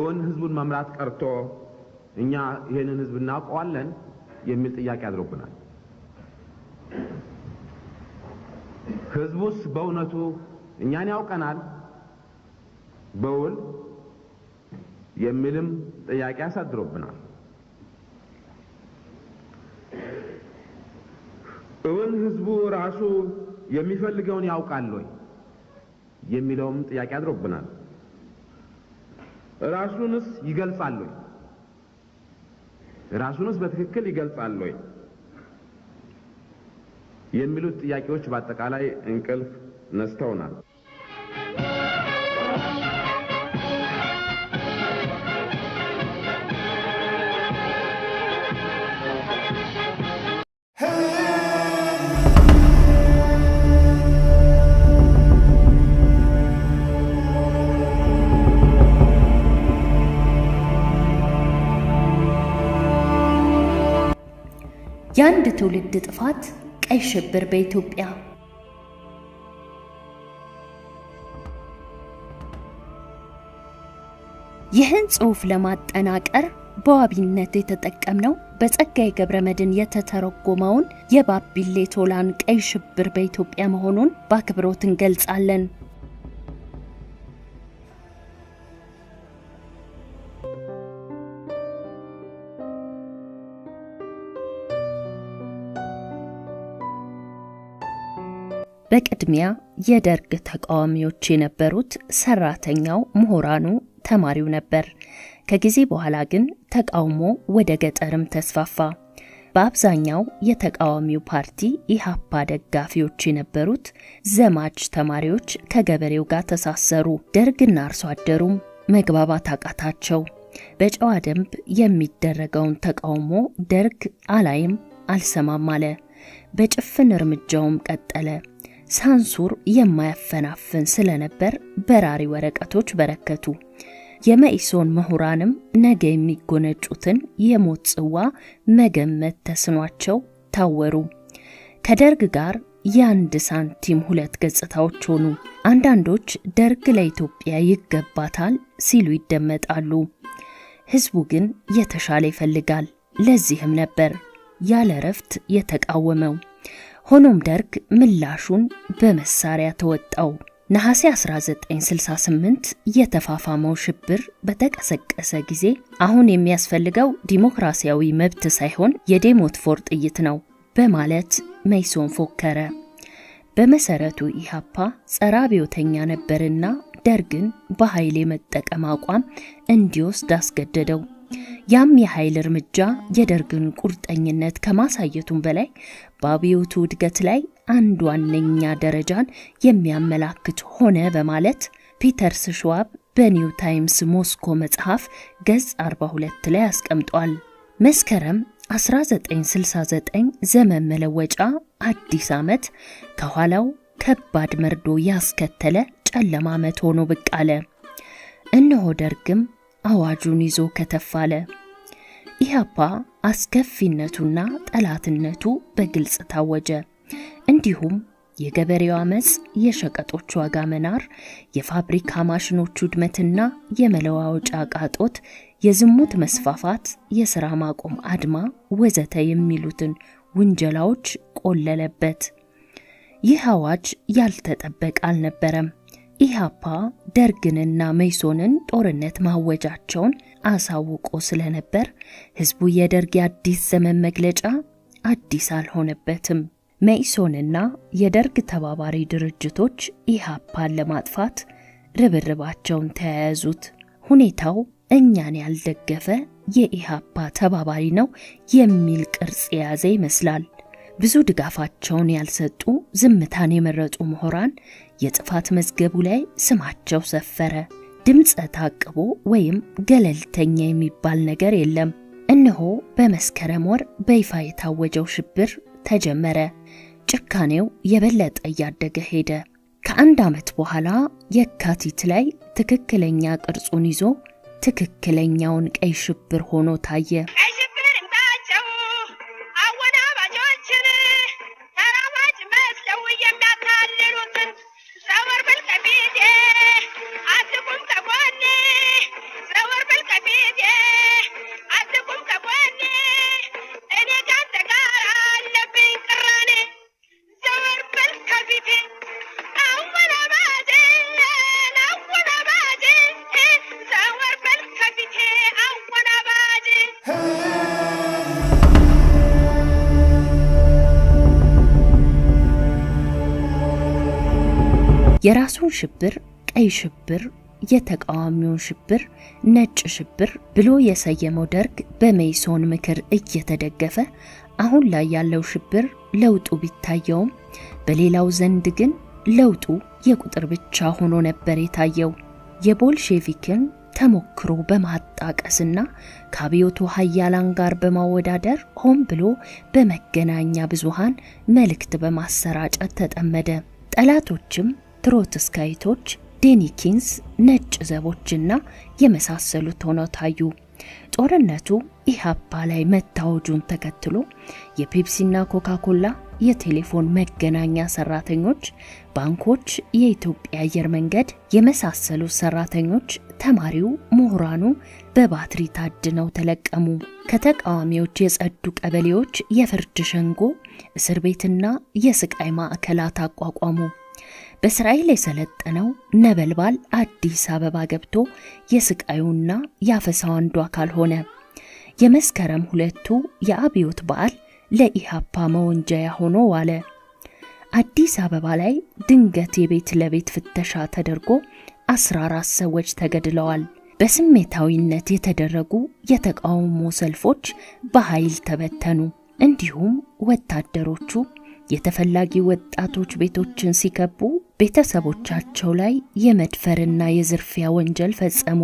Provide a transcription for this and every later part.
እውን ህዝቡን መምራት ቀርቶ እኛ ይሄንን ህዝብ እናውቀዋለን የሚል ጥያቄ አድርጎናል። ህዝቡስ በእውነቱ እኛን ያውቀናል በውል የሚልም ጥያቄ አሳድሮብናል። እውን ህዝቡ ራሱ የሚፈልገውን ያውቃል ወይ የሚለውም ጥያቄ አድርጎብናል። ራሱንስ ይገልጻል ወይ? ራሱንስ በትክክል ይገልጻል ወይ የሚሉት ጥያቄዎች በአጠቃላይ እንቅልፍ ነስተውናል። የአንድ ትውልድ ጥፋት ቀይ ሽብር በኢትዮጵያ። ይህን ጽሑፍ ለማጠናቀር በዋቢነት የተጠቀምነው በጸጋዬ ገብረመድኅን የተተረጎመውን የባቢሌ ቶላን ቀይ ሽብር በኢትዮጵያ መሆኑን በአክብሮት እንገልጻለን። በቅድሚያ የደርግ ተቃዋሚዎች የነበሩት ሰራተኛው፣ ምሁራኑ፣ ተማሪው ነበር። ከጊዜ በኋላ ግን ተቃውሞ ወደ ገጠርም ተስፋፋ። በአብዛኛው የተቃዋሚው ፓርቲ ኢሃፓ ደጋፊዎች የነበሩት ዘማች ተማሪዎች ከገበሬው ጋር ተሳሰሩ። ደርግና አርሶ አደሩም መግባባት አቃታቸው። በጨዋ ደንብ የሚደረገውን ተቃውሞ ደርግ አላይም አልሰማም አለ። በጭፍን እርምጃውም ቀጠለ። ሳንሱር የማያፈናፍን ስለነበር በራሪ ወረቀቶች በረከቱ። የመኢሶን ምሁራንም ነገ የሚጎነጩትን የሞት ጽዋ መገመት ተስኗቸው ታወሩ። ከደርግ ጋር የአንድ ሳንቲም ሁለት ገጽታዎች ሆኑ። አንዳንዶች ደርግ ለኢትዮጵያ ይገባታል ሲሉ ይደመጣሉ። ህዝቡ ግን የተሻለ ይፈልጋል። ለዚህም ነበር ያለ ረፍት የተቃወመው። ሆኖም ደርግ ምላሹን በመሳሪያ ተወጣው። ነሐሴ 1968 የተፋፋመው ሽብር በተቀሰቀሰ ጊዜ አሁን የሚያስፈልገው ዲሞክራሲያዊ መብት ሳይሆን የዴሞትፎር ጥይት ነው በማለት መኢሶን ፎከረ። በመሰረቱ ኢሃፓ ጸረ አብዮተኛ ነበርና ደርግን በኃይል የመጠቀም አቋም እንዲወስድ አስገደደው። ያም የኃይል እርምጃ የደርግን ቁርጠኝነት ከማሳየቱም በላይ በአብዮቱ እድገት ላይ አንድ ዋነኛ ደረጃን የሚያመላክት ሆነ በማለት ፒተርስ ሽዋብ በኒው ታይምስ ሞስኮ መጽሐፍ ገጽ 42 ላይ አስቀምጧል። መስከረም 1969 ዘመን መለወጫ አዲስ ዓመት ከኋላው ከባድ መርዶ ያስከተለ ጨለማ ዓመት ሆኖ ብቅ አለ። እነሆ ደርግም አዋጁን ይዞ ከተፋለ። ኢሃፓ አስከፊነቱና ጠላትነቱ በግልጽ ታወጀ። እንዲሁም የገበሬው አመጽ፣ የሸቀጦች ዋጋ መናር፣ የፋብሪካ ማሽኖች ውድመትና የመለዋወጫ ቃጦት፣ የዝሙት መስፋፋት፣ የሥራ ማቆም አድማ ወዘተ የሚሉትን ውንጀላዎች ቆለለበት። ይህ አዋጅ ያልተጠበቀ አልነበረም። ኢሃፓ ደርግንና መኢሶንን ጦርነት ማወጃቸውን አሳውቆ ስለነበር ህዝቡ የደርግ አዲስ ዘመን መግለጫ አዲስ አልሆነበትም። መኢሶንና የደርግ ተባባሪ ድርጅቶች ኢሃፓን ለማጥፋት ርብርባቸውን ተያያዙት። ሁኔታው እኛን ያልደገፈ የኢሃፓ ተባባሪ ነው የሚል ቅርጽ የያዘ ይመስላል። ብዙ ድጋፋቸውን ያልሰጡ ዝምታን የመረጡ ምሁራን የጥፋት መዝገቡ ላይ ስማቸው ሰፈረ። ድምፀ ታቅቦ ወይም ገለልተኛ የሚባል ነገር የለም። እነሆ በመስከረም ወር በይፋ የታወጀው ሽብር ተጀመረ። ጭካኔው የበለጠ እያደገ ሄደ። ከአንድ ዓመት በኋላ የካቲት ላይ ትክክለኛ ቅርጹን ይዞ ትክክለኛውን ቀይ ሽብር ሆኖ ታየ። የራሱን ሽብር ቀይ ሽብር የተቃዋሚውን ሽብር ነጭ ሽብር ብሎ የሰየመው ደርግ በመይሶን ምክር እየተደገፈ አሁን ላይ ያለው ሽብር ለውጡ ቢታየውም በሌላው ዘንድ ግን ለውጡ የቁጥር ብቻ ሆኖ ነበር የታየው። የቦልሼቪክን ተሞክሮ በማጣቀስና ከአብዮቱ ኃያላን ጋር በማወዳደር ሆን ብሎ በመገናኛ ብዙሃን መልእክት በማሰራጨት ተጠመደ። ጠላቶችም ትሮትስካይቶች፣ ዴኒኪንስ፣ ነጭ ዘቦችና የመሳሰሉት ሆነው ታዩ። ጦርነቱ ኢሃፓ ላይ መታወጁን ተከትሎ የፔፕሲና ኮካኮላ፣ የቴሌፎን መገናኛ ሰራተኞች፣ ባንኮች፣ የኢትዮጵያ አየር መንገድ የመሳሰሉ ሰራተኞች፣ ተማሪው፣ ምሁራኑ በባትሪ ታድነው ተለቀሙ። ከተቃዋሚዎች የጸዱ ቀበሌዎች የፍርድ ሸንጎ፣ እስር ቤትና የስቃይ ማዕከላት አቋቋሙ። በእስራኤል የሰለጠነው ነበልባል አዲስ አበባ ገብቶ የስቃዩና ያፈሳው አንዱ አካል ሆነ። የመስከረም 2ቱ የአብዮት በዓል ለኢሃፓ መወንጀያ ሆኖ ዋለ። አዲስ አበባ ላይ ድንገት የቤት ለቤት ፍተሻ ተደርጎ 14 ሰዎች ተገድለዋል። በስሜታዊነት የተደረጉ የተቃውሞ ሰልፎች በኃይል ተበተኑ። እንዲሁም ወታደሮቹ የተፈላጊ ወጣቶች ቤቶችን ሲከቡ ቤተሰቦቻቸው ላይ የመድፈርና የዝርፊያ ወንጀል ፈጸሙ።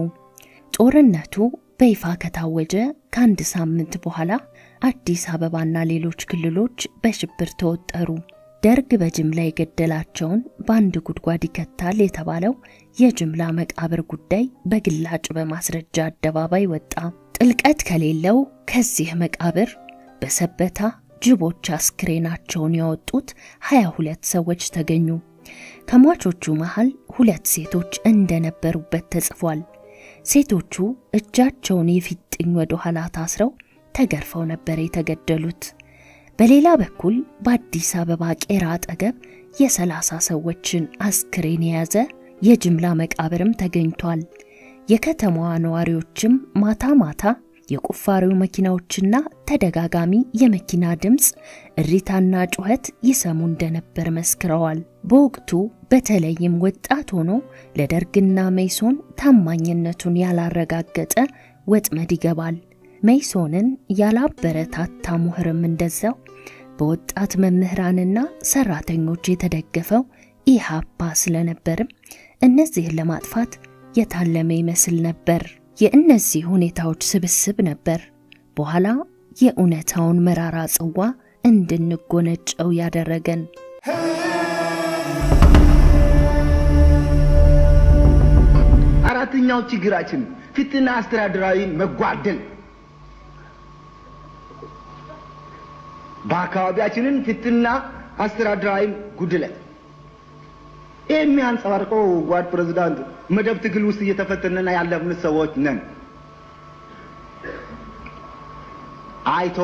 ጦርነቱ በይፋ ከታወጀ ከአንድ ሳምንት በኋላ አዲስ አበባና ሌሎች ክልሎች በሽብር ተወጠሩ። ደርግ በጅምላ የገደላቸውን በአንድ ጉድጓድ ይከታል የተባለው የጅምላ መቃብር ጉዳይ በግላጭ በማስረጃ አደባባይ ወጣ። ጥልቀት ከሌለው ከዚህ መቃብር በሰበታ ጅቦች አስክሬናቸውን ያወጡት 22 ሰዎች ተገኙ። ከሟቾቹ መሃል 2 ሴቶች እንደነበሩበት ተጽፏል። ሴቶቹ እጃቸውን የፊጥኝ ወደ ኋላ ታስረው ተገርፈው ነበር የተገደሉት። በሌላ በኩል በአዲስ አበባ ቄራ አጠገብ የ30 ሰዎችን አስክሬን የያዘ የጅምላ መቃብርም ተገኝቷል። የከተማዋ ነዋሪዎችም ማታ ማታ የቁፋሪው መኪናዎችና ተደጋጋሚ የመኪና ድምጽ፣ እሪታና ጩኸት ይሰሙ እንደነበር መስክረዋል። በወቅቱ በተለይም ወጣት ሆኖ ለደርግና መይሶን ታማኝነቱን ያላረጋገጠ ወጥመድ ይገባል። መይሶንን ያላበረታታ ምሁርም እንደዛው በወጣት መምህራንና ሰራተኞች የተደገፈው ኢሃፓ ስለነበርም እነዚህን ለማጥፋት የታለመ ይመስል ነበር። የእነዚህ ሁኔታዎች ስብስብ ነበር በኋላ የእውነታውን መራራ ጽዋ እንድንጎነጨው ያደረገን። አራተኛው ችግራችን ፍትህና አስተዳደራዊ መጓደል። በአካባቢያችንን ፍትህና አስተዳደራዊ ጉድለት የሚያንጸባርቀው ጓድ ፕሬዝዳንት መደብ ትግል ውስጥ እየተፈተነና ያለብን ሰዎች ነን። አይቶ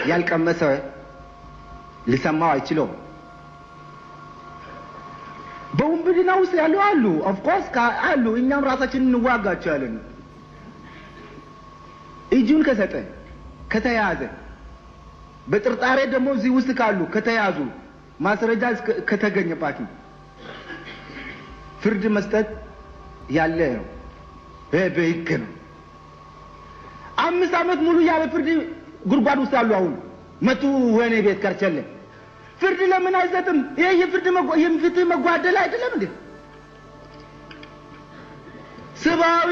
ያልቀመሰ ሊሰማው አይችልም። በወንብድና ውስጥ ያሉ አሉ፣ ኦፍ ኮርስ አሉ። እኛም ራሳችንን እንዋጋቸዋለን። እጁን ከሰጠ ከተያዘ በጥርጣሬ ደግሞ እዚህ ውስጥ ካሉ ከተያዙ ማስረጃ ከተገኘባቸው ፍርድ መስጠት ያለ ነው። በህግ ነው። 5 ዓመት ሙሉ ያለ ፍርድ ጉድጓድ ውስጥ ያሉ አሁን መጡ ወኔ ቤት ከርቸለ ፍርድ ለምን አይሰጥም? ይሄ የፍትህ መጓደል አይደለም እንዴ? ሰብአዊ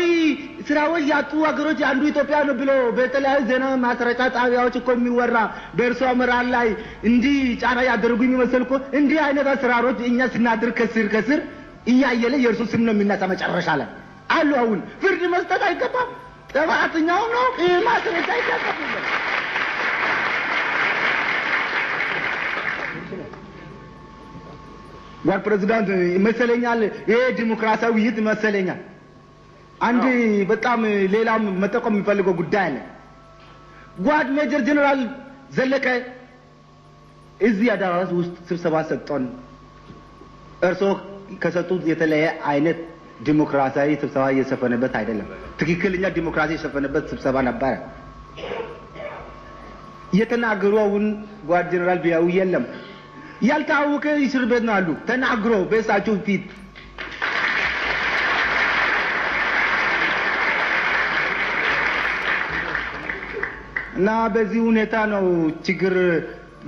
ስራዎች ያጡ ሀገሮች አንዱ ኢትዮጵያ ነው ብሎ በተለያዩ ዜና ማሰራጫ ጣቢያዎች እኮ የሚወራ በእርሷ መራር ላይ እንዲህ ጫና ያደርጉ የሚመስል እኮ እንዲህ አይነት አሰራሮች እኛ ስናድር ከስር እያየለ የእርሱ ስም ነው የሚነሳ መጨረሻ ላይ አሉ። አሁን ፍርድ መስጠት አይገባም። ጥፋተኛው ነው ማስረጃ አይገባም። ጓድ ፕሬዝዳንት መሰለኛል ይሄ ዲሞክራሲያዊ ውይይት መሰለኛል። አንድ በጣም ሌላም መጠቆም የሚፈልገው ጉዳይ አለ። ጓድ ሜጀር ጀነራል ዘለቀ እዚህ አዳራሽ ውስጥ ስብሰባ ሰጥቶን እርሶ ከሰጡት የተለየ አይነት ዲሞክራሲያዊ ስብሰባ እየሰፈነበት አይደለም። ትክክለኛ ዲሞክራሲ የሰፈነበት ስብሰባ ነበር። የተናገሩውን ጓድ ጀነራል ቢያው የለም ያልታወቀ እስር ቤት ነው አሉ። ተናግሮ በእሳቸው ፊት እና በዚህ ሁኔታ ነው ችግር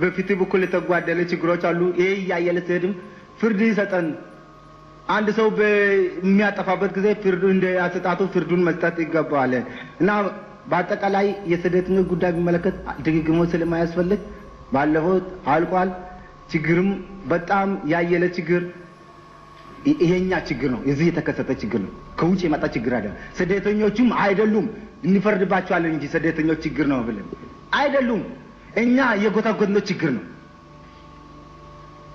በፊት በኩል የተጓደለ ችግሮች አሉ። ይሄ ያየለ ሲሄድም ፍርድ ይሰጠን። አንድ ሰው በሚያጠፋበት ጊዜ ፍርዱ እንደ አሰጣጡ ፍርዱን መስጠት ይገባዋል። እና በአጠቃላይ የስደተኞች ጉዳይ ቢመለከት ድግግሞች ስለማያስፈልግ ባለፈው አልቋል። ችግርም በጣም ያየለ ችግር ይሄኛ ችግር ነው። እዚህ የተከሰተ ችግር ነው። ከውጭ የመጣ ችግር አይደለም። ስደተኞቹም አይደሉም እንፈርድባቸዋለን እንጂ ስደተኞች ችግር ነው ብለን አይደሉም። እኛ የጎታጎትነው ችግር ነው።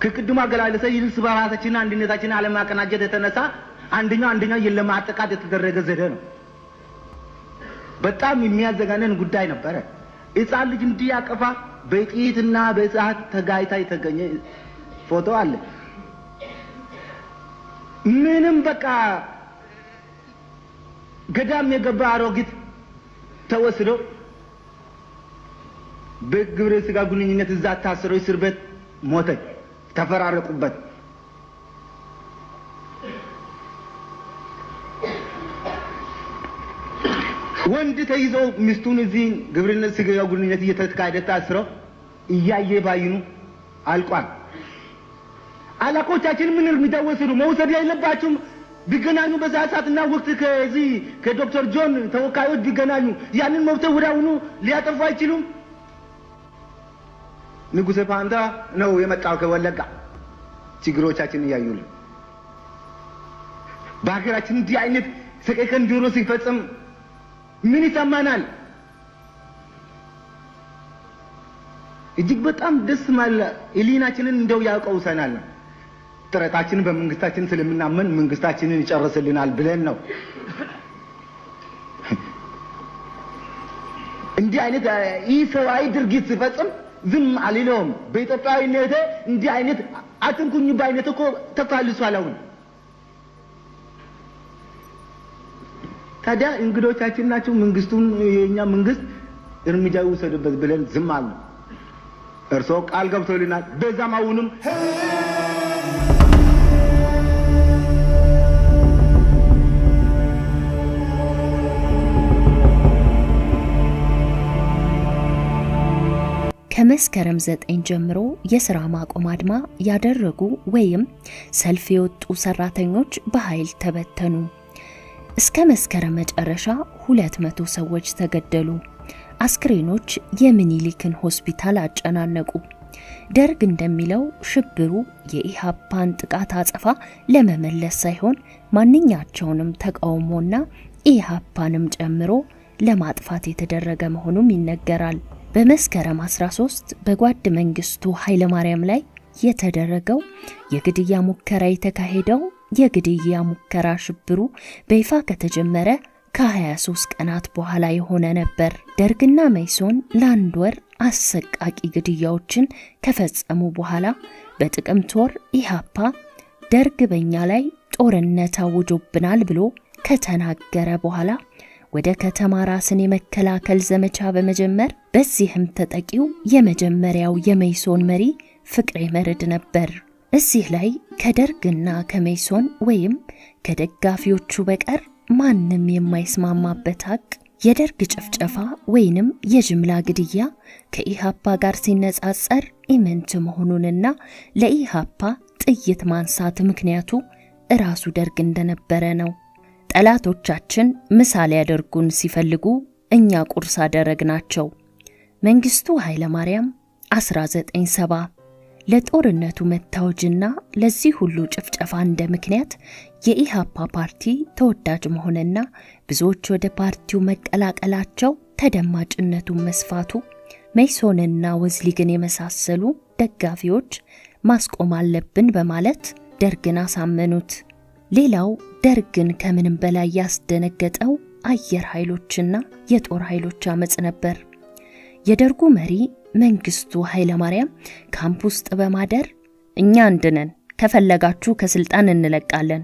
ከቅድሙ አገላለጸ ይልስ በራሳችን አንድነታችን አለማቀናጀት የተነሳ አንደኛው ለማጥቃት የተደረገ ዘዴ ነው። በጣም የሚያዘጋነን ጉዳይ ነበር። ሕፃን ልጅ እንዲያቀፋ በጥይትና በእሳት ተጋይታ የተገኘ ፎቶ አለ። ምንም በቃ ገዳም የገባ አሮጊት ተወስዶ በግብረ ስጋ ግንኙነት እዛ ታስሮ እስር ቤት ሞተች። ተፈራረቁበት። ወንድ ተይዞ ሚስቱን እዚህ ግብረ ስጋ ግንኙነት እየተካሄደ ታስሮ እያየ ባይኑ አልቋል። አላቆቻችን ምን እርምጃ ወሰዱ? መውሰድ የለባቸውም። ቢገናኙ በዛሳትና ወቅት ከዚህ ከዶክተር ጆን ተወካዮች ቢገናኙ ያንን መብት ወዲያውኑ ሊያጠፉ አይችሉም? ንጉሴ ፓንታ ነው የመጣው ከወለጋ ችግሮቻችን እያዩልን። በሀገራችን እንዲህ አይነት ሰቀቀን ጆሮ ሲፈጽም ምን ይሰማናል? እጅግ በጣም ደስ ማለት ኢሊናችንን እንደው ያውቀውሰናል። ጥረታችንን በመንግስታችን ስለምናመን መንግስታችንን ይጨርስልናል ብለን ነው። እንዲህ አይነት ኢሰብአዊ ድርጊት ሲፈጽም ዝም አልለውም። በኢትዮጵያዊነቴ እንዲህ አይነት አትንኩኝ ባይነት እኮ ተፋልሷል። አሁን ታዲያ እንግዶቻችን ናቸው። መንግስቱን የኛ መንግስት እርምጃ ይወሰድበት ብለን ዝም አልን። እርሶ ቃል ገብተውልናል። በዛም አሁንም ከመስከረም 9 ጀምሮ የሥራ ማቆም አድማ ያደረጉ ወይም ሰልፍ የወጡ ሰራተኞች በኃይል ተበተኑ። እስከ መስከረም መጨረሻ 200 ሰዎች ተገደሉ። አስክሬኖች የሚኒሊክን ሆስፒታል አጨናነቁ። ደርግ እንደሚለው ሽብሩ የኢሃፓን ጥቃት አጸፋ ለመመለስ ሳይሆን ማንኛቸውንም ተቃውሞና ኢሃፓንም ጨምሮ ለማጥፋት የተደረገ መሆኑም ይነገራል። በመስከረም 13 በጓድ መንግስቱ ኃይለማርያም ላይ የተደረገው የግድያ ሙከራ የተካሄደው የግድያ ሙከራ ሽብሩ በይፋ ከተጀመረ ከ23 ቀናት በኋላ የሆነ ነበር። ደርግና መይሶን ለአንድ ወር አሰቃቂ ግድያዎችን ከፈጸሙ በኋላ በጥቅምት ወር ኢሃፓ ደርግ በእኛ ላይ ጦርነት አውጆብናል ብሎ ከተናገረ በኋላ ወደ ከተማ ራስን የመከላከል ዘመቻ በመጀመር በዚህም ተጠቂው የመጀመሪያው የመይሶን መሪ ፍቅሬ መርድ ነበር። እዚህ ላይ ከደርግና ከመይሶን ወይም ከደጋፊዎቹ በቀር ማንም የማይስማማበት ሀቅ የደርግ ጭፍጨፋ ወይንም የጅምላ ግድያ ከኢሃፓ ጋር ሲነጻጸር ኢምንት መሆኑንና ለኢሃፓ ጥይት ማንሳት ምክንያቱ እራሱ ደርግ እንደነበረ ነው። ጠላቶቻችን ምሳሌ ያደርጉን ሲፈልጉ እኛ ቁርስ አደረግናቸው። መንግስቱ ኃይለማርያም 1970 ለጦርነቱ መታወጅና ለዚህ ሁሉ ጭፍጨፋ እንደ ምክንያት የኢሃፓ ፓርቲ ተወዳጅ መሆንና ብዙዎች ወደ ፓርቲው መቀላቀላቸው ተደማጭነቱ መስፋቱ መይሶንና ወዝሊግን የመሳሰሉ ደጋፊዎች ማስቆም አለብን በማለት ደርግን አሳመኑት። ሌላው ደርግን ከምንም በላይ ያስደነገጠው አየር ኃይሎችና የጦር ኃይሎች አመጽ ነበር። የደርጉ መሪ መንግስቱ ኃይለማርያም ካምፕ ውስጥ በማደር እኛ አንድነን ከፈለጋችሁ ከስልጣን እንለቃለን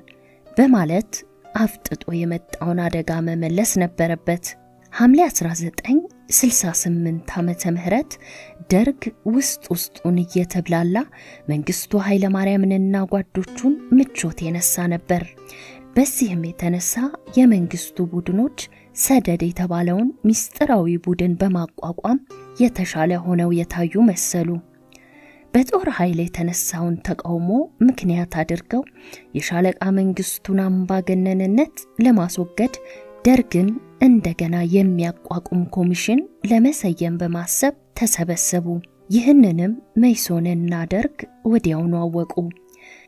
በማለት አፍጥጦ የመጣውን አደጋ መመለስ ነበረበት። ሐምሌ 1968 ዓመተ ምህረት ደርግ ውስጡን እየተብላላ መንግስቱ ኃይለማርያምንና ጓዶቹን ምቾት የነሳ ነበር። በዚህም የተነሳ የመንግስቱ ቡድኖች ሰደድ የተባለውን ሚስጥራዊ ቡድን በማቋቋም የተሻለ ሆነው የታዩ መሰሉ። በጦር ኃይል የተነሳውን ተቃውሞ ምክንያት አድርገው የሻለቃ መንግስቱን አምባገነንነት ለማስወገድ ደርግን እንደገና የሚያቋቁም ኮሚሽን ለመሰየም በማሰብ ተሰበሰቡ። ይህንንም መይሶንና ደርግ ወዲያውኑ አወቁ።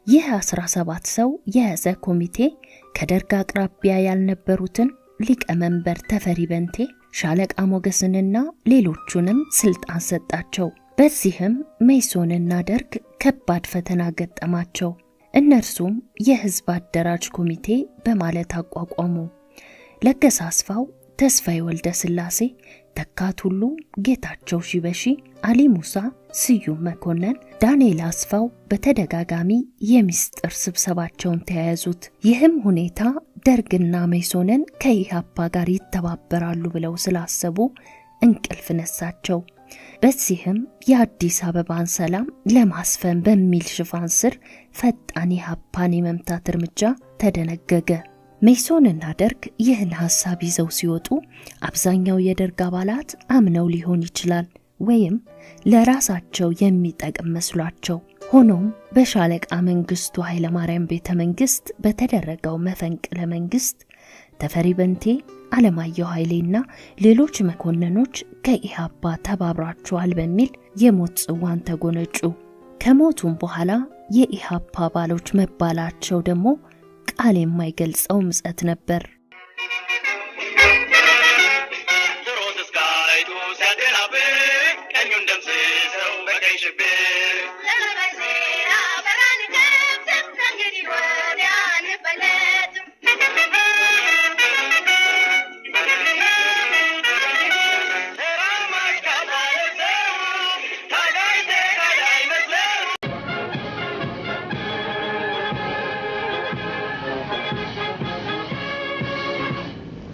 ይህ 17 ሰው የያዘ ኮሚቴ ከደርግ አቅራቢያ ያልነበሩትን ሊቀመንበር ተፈሪ በንቴ፣ ሻለቃ ሞገስንና ሌሎቹንም ስልጣን ሰጣቸው። በዚህም መይሶንና ደርግ ከባድ ፈተና ገጠማቸው። እነርሱም የህዝብ አደራጅ ኮሚቴ በማለት አቋቋሙ። ለገሰ አስፋው፣ ተስፋዬ ወልደ ስላሴ፣ ተካቱሉ፣ ጌታቸው ሺበሺ፣ አሊ ሙሳ፣ ስዩም መኮንን፣ ዳንኤል አስፋው በተደጋጋሚ የሚስጥር ስብሰባቸውን ተያያዙት። ይህም ሁኔታ ደርግና መይሶንን ከኢሃፓ ጋር ይተባበራሉ ብለው ስላሰቡ እንቅልፍ ነሳቸው። በዚህም የአዲስ አበባን ሰላም ለማስፈን በሚል ሽፋን ስር ፈጣን ኢሃፓን የመምታት እርምጃ ተደነገገ። መይሶንና ደርግ ይህን ሐሳብ ይዘው ሲወጡ አብዛኛው የደርግ አባላት አምነው ሊሆን ይችላል ወይም ለራሳቸው የሚጠቅም መስሏቸው። ሆኖም በሻለቃ መንግስቱ ኃይለማርያም ቤተ መንግስት በተደረገው መፈንቅለ መንግስት ተፈሪ በንቴ፣ አለማየሁ ኃይሌና ሌሎች መኮንኖች ከኢሃፓ ተባብራቸዋል በሚል የሞት ጽዋን ተጎነጩ። ከሞቱም በኋላ የኢሃፓ አባሎች መባላቸው ደግሞ ቃል የማይገልጸው ምጸት ነበር።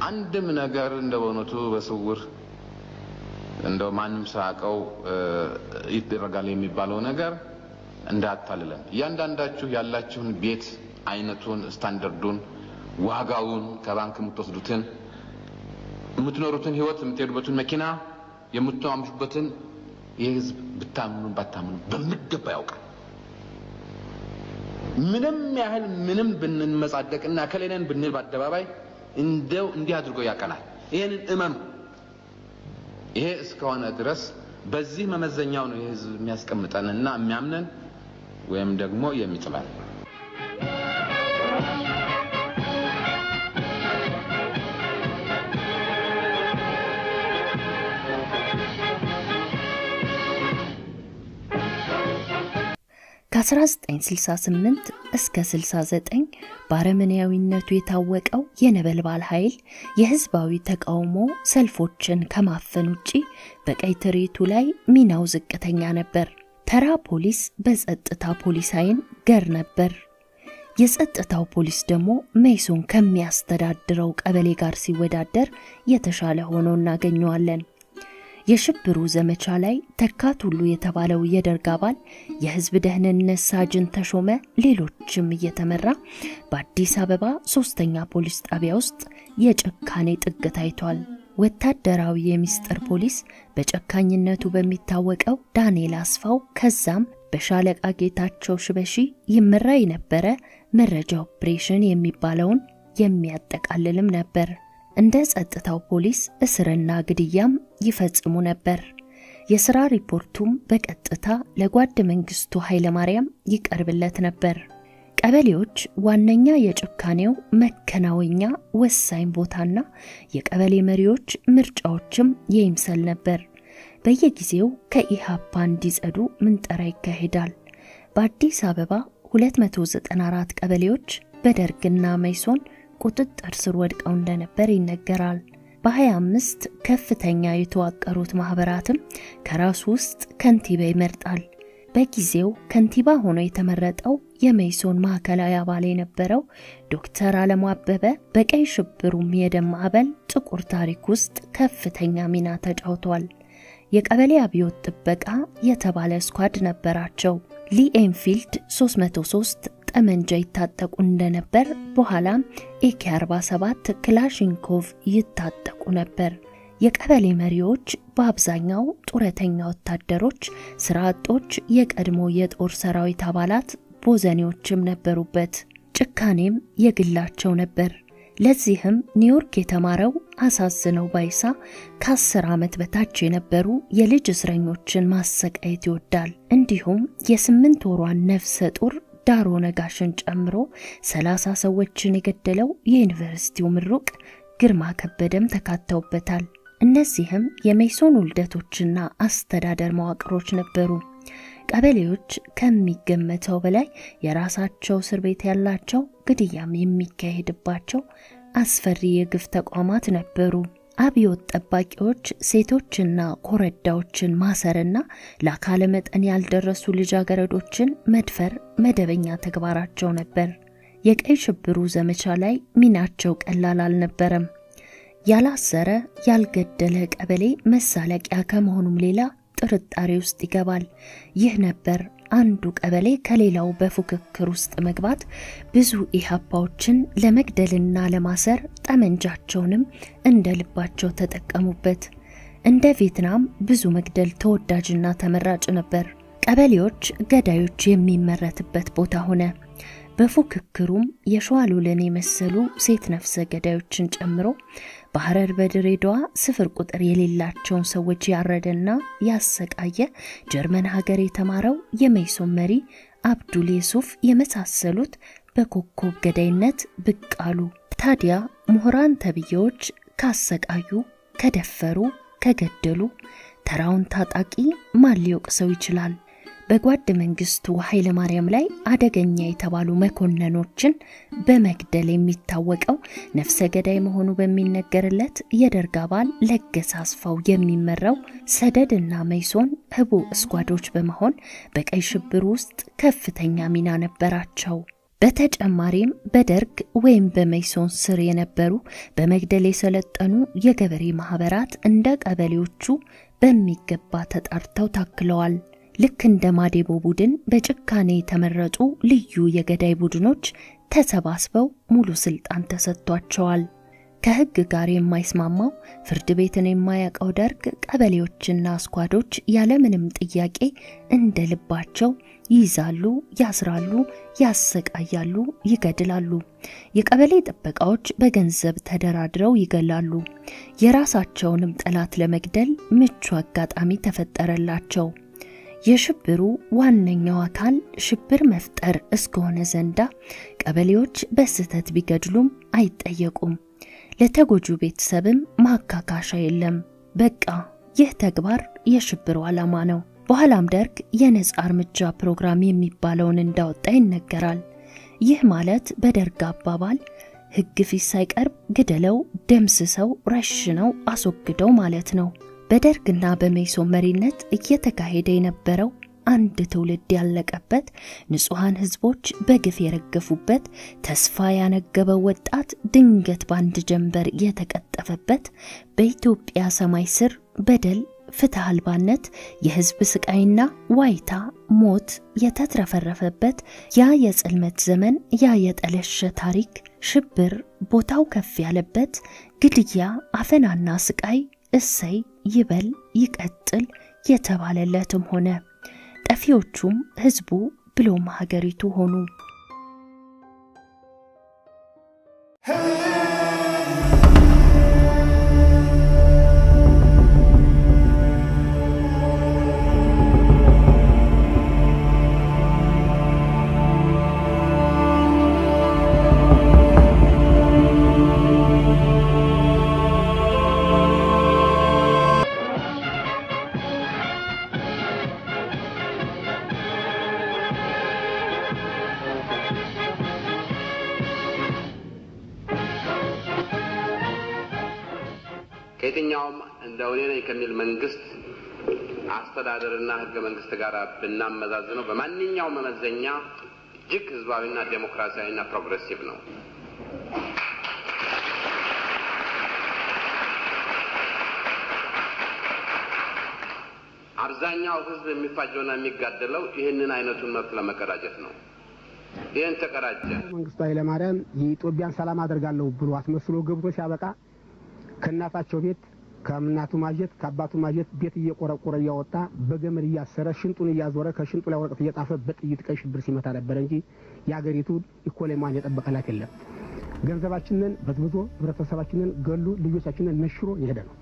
አንድም ነገር እንደወነቱ በስውር እንደው ማንም ሳቀው ይደረጋል የሚባለው ነገር እንዳታልለን። እያንዳንዳችሁ ያላችሁን ቤት አይነቱን፣ ስታንዳርዱን፣ ዋጋውን፣ ከባንክ የምትወስዱትን፣ የምትኖሩትን ህይወት፣ የምትሄዱበትን መኪና፣ የምትማምሹበትን የህዝብ ብታምኑ ባታምኑ በሚገባ ያውቃል። ምንም ያህል ምንም ብንመጻደቅና ከሌለን ብንል በአደባባይ እንደው እንዲህ አድርጎ ያቀናል። ይሄንን እመኑ። ይሄ እስከሆነ ድረስ በዚህ መመዘኛው ነው የህዝብ የሚያስቀምጠንና የሚያምነን ወይም ደግሞ የሚጥላል። ከ1968 እስከ 69 ባረመኒያዊነቱ የታወቀው የነበልባል ኃይል የህዝባዊ ተቃውሞ ሰልፎችን ከማፈን ውጪ በቀይ ትርኢቱ ላይ ሚናው ዝቅተኛ ነበር። ተራ ፖሊስ በጸጥታ ፖሊስ አይን ገር ነበር። የጸጥታው ፖሊስ ደግሞ መይሶን ከሚያስተዳድረው ቀበሌ ጋር ሲወዳደር የተሻለ ሆኖ እናገኘዋለን። የሽብሩ ዘመቻ ላይ ተካቱሉ የተባለው የደርግ አባል የህዝብ ደህንነት ሳጅን ተሾመ ሌሎችም እየተመራ በአዲስ አበባ 3ኛ ፖሊስ ጣቢያ ውስጥ የጭካኔ ጥግ ታይቷል። ወታደራዊ የሚስጥር ፖሊስ በጨካኝነቱ በሚታወቀው ዳንኤል አስፋው ከዛም በሻለቃ ጌታቸው ሽበሺ ይመራ የነበረ መረጃ ኦፕሬሽን የሚባለውን የሚያጠቃልልም ነበር። እንደ ጸጥታው ፖሊስ እስርና ግድያም ይፈጽሙ ነበር። የሥራ ሪፖርቱም በቀጥታ ለጓድ መንግስቱ ኃይለማርያም ይቀርብለት ነበር። ቀበሌዎች ዋነኛ የጭካኔው መከናወኛ ወሳኝ ቦታና የቀበሌ መሪዎች ምርጫዎችም ይምሰል ነበር። በየጊዜው ከኢሃፓ እንዲጸዱ ምንጠራ ይካሄዳል። በአዲስ አበባ 294 ቀበሌዎች በደርግና መይሶን ቁጥጥር ስር ወድቀው እንደነበር ይነገራል። በ25 ከፍተኛ የተዋቀሩት ማህበራትም ከራሱ ውስጥ ከንቲባ ይመርጣል። በጊዜው ከንቲባ ሆኖ የተመረጠው የመይሶን ማዕከላዊ አባል የነበረው ዶክተር አለሙ አበበ በቀይ ሽብሩም የደም ማዕበል ጥቁር ታሪክ ውስጥ ከፍተኛ ሚና ተጫውቷል። የቀበሌ አብዮት ጥበቃ የተባለ ስኳድ ነበራቸው። ሊ ኤንፊልድ 303 ጠመንጃ ይታጠቁ እንደነበር፣ በኋላም AK47 ክላሽንኮቭ ይታጠቁ ነበር። የቀበሌ መሪዎች በአብዛኛው ጡረተኛ ወታደሮች፣ ስራ አጦች፣ የቀድሞ የጦር ሰራዊት አባላት፣ ቦዘኔዎችም ነበሩበት። ጭካኔም የግላቸው ነበር። ለዚህም ኒውዮርክ የተማረው አሳዝነው ባይሳ ከ10 ዓመት በታች የነበሩ የልጅ እስረኞችን ማሰቃየት ይወዳል። እንዲሁም የ8 ወሯን ነፍሰ ጡር ዳሮ ነጋሽን ጨምሮ 30 ሰዎችን የገደለው የዩኒቨርሲቲው ምሩቅ ግርማ ከበደም ተካተውበታል። እነዚህም የሜሶን ውልደቶችና አስተዳደር መዋቅሮች ነበሩ። ቀበሌዎች ከሚገመተው በላይ የራሳቸው እስር ቤት ያላቸው፣ ግድያም የሚካሄድባቸው አስፈሪ የግፍ ተቋማት ነበሩ። አብዮት ጠባቂዎች ሴቶችና ኮረዳዎችን ማሰርና ለአካለ መጠን ያልደረሱ ልጃገረዶችን መድፈር መደበኛ ተግባራቸው ነበር። የቀይ ሽብሩ ዘመቻ ላይ ሚናቸው ቀላል አልነበረም። ያላሰረ ያልገደለ ቀበሌ መሳለቂያ ከመሆኑም ሌላ ጥርጣሬ ውስጥ ይገባል። ይህ ነበር አንዱ ቀበሌ ከሌላው በፉክክር ውስጥ መግባት ብዙ ኢሃፓዎችን ለመግደልና ለማሰር ጠመንጃቸውንም እንደ ልባቸው ተጠቀሙበት። እንደ ቪየትናም ብዙ መግደል ተወዳጅና ተመራጭ ነበር። ቀበሌዎች ገዳዮች የሚመረትበት ቦታ ሆነ። በፉክክሩም የሸዋሉልን የመሰሉ ሴት ነፍሰ ገዳዮችን ጨምሮ በሐረር በድሬዳዋ ስፍር ቁጥር የሌላቸውን ሰዎች ያረደና ያሰቃየ ጀርመን ሀገር የተማረው የሜሶን መሪ አብዱል ዩሱፍ የመሳሰሉት በኮከብ ገዳይነት ብቅ አሉ። ታዲያ ምሁራን ተብዬዎች ካሰቃዩ፣ ከደፈሩ፣ ከገደሉ ተራውን ታጣቂ ማን ሊወቅሰው ይችላል? በጓድ መንግስቱ ኃይለ ማርያም ላይ አደገኛ የተባሉ መኮንኖችን በመግደል የሚታወቀው ነፍሰ ገዳይ መሆኑ በሚነገርለት የደርግ አባል ለገሰ አስፋው የሚመራው ሰደድና ሜሶን ህቡ እስኳዶች በመሆን በቀይ ሽብር ውስጥ ከፍተኛ ሚና ነበራቸው። በተጨማሪም በደርግ ወይም በሜሶን ስር የነበሩ በመግደል የሰለጠኑ የገበሬ ማህበራት እንደ ቀበሌዎቹ በሚገባ ተጣርተው ታክለዋል። ልክ እንደ ማዴቦ ቡድን በጭካኔ የተመረጡ ልዩ የገዳይ ቡድኖች ተሰባስበው ሙሉ ስልጣን ተሰጥቷቸዋል። ከህግ ጋር የማይስማማው ፍርድ ቤትን የማያውቀው ደርግ ቀበሌዎችና ስኳዶች ያለምንም ጥያቄ እንደ ልባቸው ይይዛሉ፣ ያስራሉ፣ ያሰቃያሉ፣ ይገድላሉ። የቀበሌ ጥበቃዎች በገንዘብ ተደራድረው ይገላሉ። የራሳቸውንም ጠላት ለመግደል ምቹ አጋጣሚ ተፈጠረላቸው። የሽብሩ ዋነኛው አካል ሽብር መፍጠር እስከሆነ ዘንዳ ቀበሌዎች በስህተት ቢገድሉም አይጠየቁም። ለተጎጁ ቤተሰብም ማካካሻ የለም። በቃ ይህ ተግባር የሽብሩ ዓላማ ነው። በኋላም ደርግ የነጻ እርምጃ ፕሮግራም የሚባለውን እንዳወጣ ይነገራል። ይህ ማለት በደርግ አባባል ህግ ፊት ሳይቀርብ ግደለው፣ ደምስሰው፣ ረሽነው፣ አስወግደው ማለት ነው። በደርግና በሜሶን መሪነት እየተካሄደ የነበረው አንድ ትውልድ ያለቀበት፣ ንጹሃን ህዝቦች በግፍ የረገፉበት፣ ተስፋ ያነገበው ወጣት ድንገት ባንድ ጀንበር የተቀጠፈበት፣ በኢትዮጵያ ሰማይ ስር በደል፣ ፍትህ አልባነት፣ የህዝብ ስቃይና ዋይታ፣ ሞት የተትረፈረፈበት ያ የጽልመት ዘመን፣ ያ የጠለሸ ታሪክ፣ ሽብር ቦታው ከፍ ያለበት፣ ግድያ፣ አፈናና ስቃይ እሰይ ይበል ይቀጥል የተባለለትም ሆነ። ጠፊዎቹም ህዝቡ ብሎም ሀገሪቱ ሆኑ። ከየትኛውም እንደው እኔ ከሚል መንግስት አስተዳደርና ህገ መንግስት ጋር ብናመዛዝነው በማንኛውም መመዘኛ እጅግ ህዝባዊና ዴሞክራሲያዊና ፕሮግሬሲቭ ነው። አብዛኛው ህዝብ የሚፋጀውና የሚጋደለው ይህንን አይነቱን መብት ለመቀዳጀት ነው። ይሄን ተቀራጀ። መንግስቱ ኃይለማርያም የኢትዮጵያን ሰላም አደርጋለሁ ብሎ አስመስሎ ገብቶ ሲያበቃ ከእናታቸው ቤት ከእናቱ ማጀት ከአባቱ ማጀት ቤት እየቆረቆረ እያወጣ በገመድ እያሰረ ሽንጡን እያዞረ ከሽንጡ ላይ ወረቀት እየጣፈ በጥይት ቀይ ሽብር ሲመታ ነበር እንጂ የአገሪቱ ኢኮኖሚዋን የጠበቀላት የለም። ገንዘባችንን በዝብዞ ህብረተሰባችንን ገሉ ልጆቻችንን ነሽሮ ይሄደ ነው።